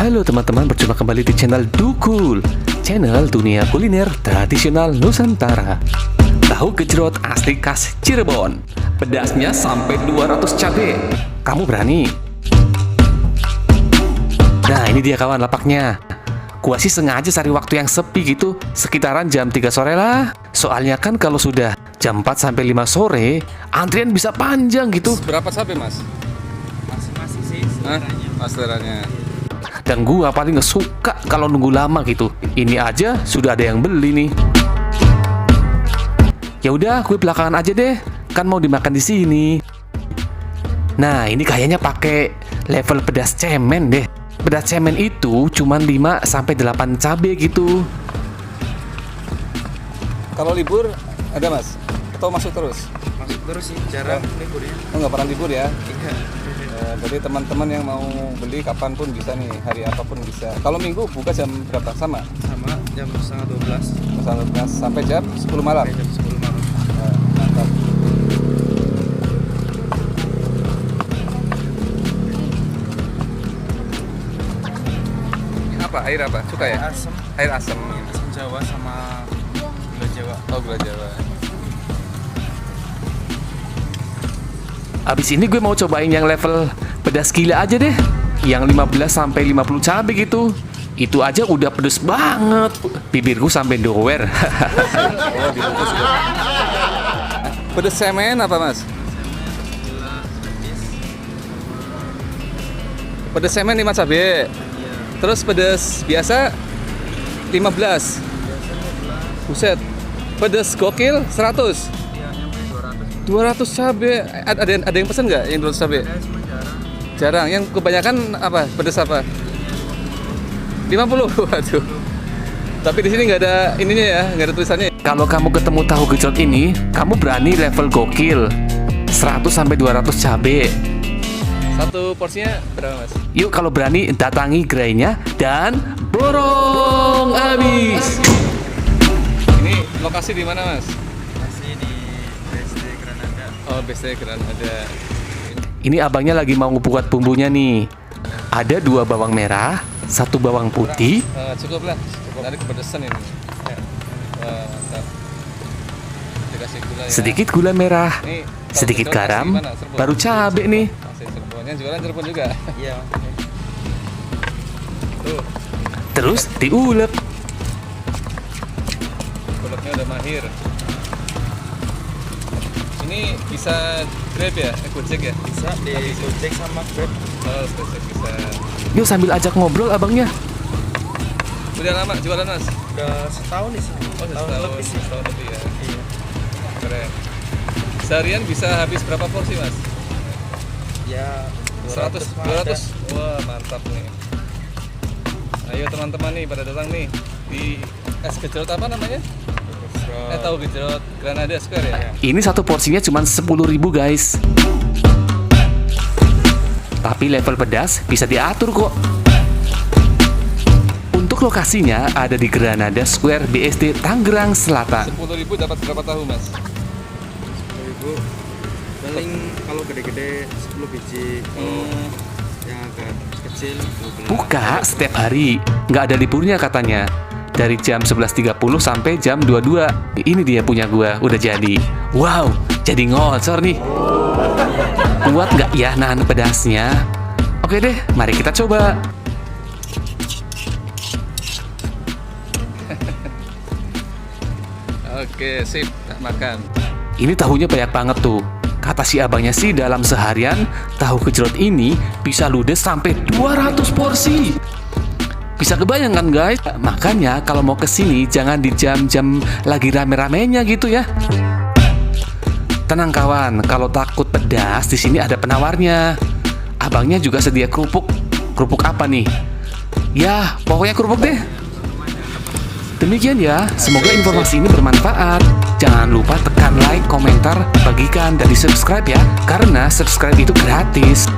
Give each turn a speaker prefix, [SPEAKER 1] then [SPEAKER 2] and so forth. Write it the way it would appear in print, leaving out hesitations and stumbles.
[SPEAKER 1] Halo teman-teman, berjumpa kembali di channel Dukul, channel dunia kuliner tradisional Nusantara. Tahu gejrot asli khas Cirebon, pedasnya sampai 200 cabai. Kamu berani? Nah ini dia kawan lapaknya. Gua sih sengaja cari waktu yang sepi gitu, sekitaran jam 3 sore lah. Soalnya kan kalau sudah jam 4 sampai 5 sore, antrian bisa panjang gitu.
[SPEAKER 2] Berapa cabai mas?
[SPEAKER 3] Masing-masing sih
[SPEAKER 2] Seleranya.
[SPEAKER 1] Dan gua paling nggak suka kalau nunggu lama gitu. Ini aja sudah ada yang beli nih. Ya udah, gue belakangan aja deh. Kan mau dimakan di sini. Nah, ini kayaknya pakai level pedas cemen deh. Pedas cemen itu cuma 5 sampai 8 cabai gitu.
[SPEAKER 2] Kalau libur ada mas? Atau masuk terus?
[SPEAKER 3] masuk terus sih, jarang libur ya.
[SPEAKER 2] Oh nggak pernah libur ya?
[SPEAKER 3] Iya.
[SPEAKER 2] Jadi teman-teman yang mau beli kapanpun bisa nih, hari apapun bisa. Kalau minggu buka jam berapa? Sama
[SPEAKER 3] Jam setengah 12
[SPEAKER 2] sampai jam 10 malam.
[SPEAKER 3] sampai jam 10 malam.
[SPEAKER 2] Mantap. Ini apa? Air apa? Suka ya?
[SPEAKER 3] Asam,
[SPEAKER 2] Air asam.
[SPEAKER 3] asam Jawa sama gula Jawa.
[SPEAKER 2] Oh gula Jawa.
[SPEAKER 1] Abis ini gue mau cobain yang level pedas gila aja deh. Yang 15 sampai 50 cabai gitu. Itu aja udah pedes banget. Bibirku sampai doer.
[SPEAKER 2] Oh dibungkus ya. Pedes semen apa mas? Pedes semen 5 cabai. Terus pedes biasa 15. Buset. Pedes gokil 100. 200 cabai. Ada yang pesen nggak yang 200 cabai? Jarang. Yang kebanyakan apa? Pedes apa? 50. Waduh. Tapi di sini nggak ada ininya ya, nggak ada tulisannya.
[SPEAKER 1] Kalau kamu ketemu tahu gejrot ini, kamu berani level gokil 100 sampai 200 cabai.
[SPEAKER 2] Satu porsinya berapa mas?
[SPEAKER 1] Yuk kalau berani datangi gerainya dan borong abis.
[SPEAKER 2] Ini lokasi di mana mas?
[SPEAKER 3] Masih di BSD Granada.
[SPEAKER 2] Oh BSD Granada.
[SPEAKER 1] Ini abangnya lagi mau buat bumbunya nih. Ada 2 bawang merah, 1 bawang putih,
[SPEAKER 2] Cukup lah. Nanti kepedesan ini. Mantap. Dikasih gula ya.
[SPEAKER 1] sedikit gula merah,
[SPEAKER 2] Ini
[SPEAKER 1] sedikit
[SPEAKER 2] tahu
[SPEAKER 1] garam,
[SPEAKER 2] gimana? Cirebon.
[SPEAKER 1] baru cabai nih.
[SPEAKER 2] Masih Cirebon. Yang jualan Cirebon juga.
[SPEAKER 3] Iya.
[SPEAKER 2] Tuh,
[SPEAKER 1] Terus diulek.
[SPEAKER 2] kulitnya udah mahir. Ini bisa Grab ya? Gojek ya?
[SPEAKER 3] Bisa di Gojek sama Grab.
[SPEAKER 2] Oh, Gojek bisa.
[SPEAKER 1] Yuk sambil ajak ngobrol abangnya.
[SPEAKER 2] Udah lama jualan mas?
[SPEAKER 3] Udah setahun nih sih.
[SPEAKER 2] Oh,
[SPEAKER 3] Setahun lebih sih.
[SPEAKER 2] Setahun lebih ya.
[SPEAKER 3] Iya.
[SPEAKER 2] Keren. Seharian bisa habis berapa porsi mas?
[SPEAKER 3] Ya
[SPEAKER 2] 100, 200. Wah mantap nih. Ayo teman-teman nih pada datang nih di es gejrot apa namanya? Tahu gejrot Granada Square ya?
[SPEAKER 1] Ini satu porsinya cuma 10.000 guys. Tapi level pedas bisa diatur kok. Untuk lokasinya ada di Granada Square BSD Tangerang Selatan.
[SPEAKER 2] 10.000 dapat berapa tahu mas?
[SPEAKER 3] 10.000. Paling kalau gede-gede 10 biji. Yang agak kecil 12.
[SPEAKER 1] Buka setiap hari, nggak ada liburnya katanya. Dari jam 11.30 sampai jam 22. Ini dia punya gua, udah jadi. Wow, jadi ngocor nih. Kuat nggak ya nahan pedasnya? Oke deh, mari kita coba.
[SPEAKER 2] Oke sip, tak makan.
[SPEAKER 1] Ini tahunya banyak banget tuh. Kata si abangnya sih dalam seharian tahu gejrot ini bisa ludes sampai 200 porsi. Bisa kebayangkan guys? Makanya kalau mau kesini jangan di jam-jam lagi rame-ramenya gitu ya. Tenang kawan, kalau takut pedas di sini ada penawarnya. Abangnya juga sedia kerupuk. Kerupuk apa nih? Ya, pokoknya kerupuk deh. Demikian ya, semoga informasi ini bermanfaat. Jangan lupa tekan like, komentar, bagikan, dan di subscribe ya. Karena subscribe itu gratis.